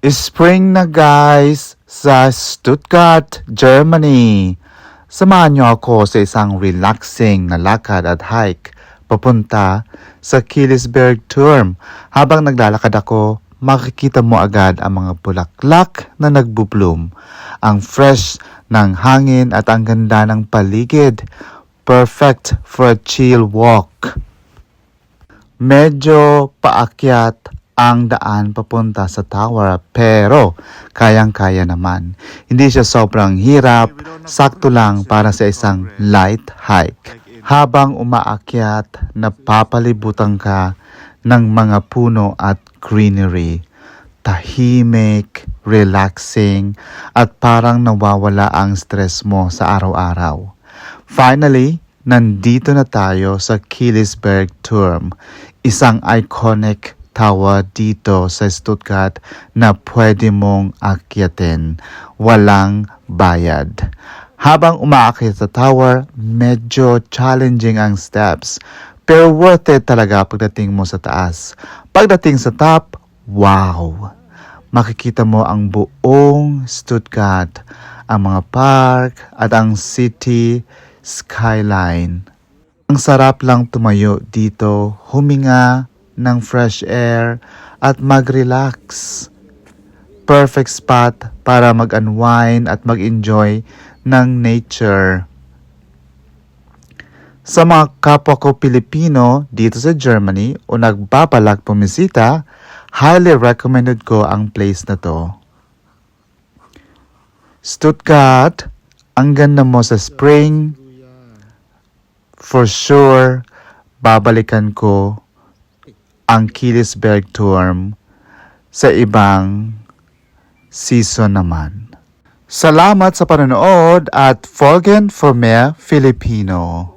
Spring na guys sa Stuttgart, Germany. Samahan niyo ako sa isang relaxing na lakad at hike papunta sa Killesberg Turm. Habang naglalakad ako, makikita mo agad ang mga bulaklak na nagbubloom, ang fresh ng hangin at ang ganda ng paligid. Perfect for a chill walk. Medyo paakyat ang daan papunta sa tower pero kayang-kaya naman. Hindi siya sobrang hirap, sakto lang para sa isang light hike. Habang umaakyat, napapalibutan ka ng mga puno at greenery. Tahimik, relaxing, at parang nawawala ang stress mo sa araw-araw. Finally, nandito na tayo sa Killesberg Turm, isang iconic tower dito sa Stuttgart na pwede mong akyatin, walang bayad. Habang umaakyat sa tower, medyo challenging ang steps, pero worth it talaga pagdating mo sa taas. Pagdating sa top, wow! Makikita mo ang buong Stuttgart, ang mga park at ang city skyline. Ang sarap lang tumayo dito, huminga ng fresh air at mag-relax. Perfect spot para mag-unwind at mag-enjoy ng nature. Sa mga kapwa ko Pilipino dito sa Germany o nagbabalak pumisita, highly recommended ko ang place na to. Stuttgart, ang ganda mo sa spring. For sure, babalikan ko ang Killesberg Turm sa ibang season naman. Salamat sa panonood at Folgen für mehr Filipino.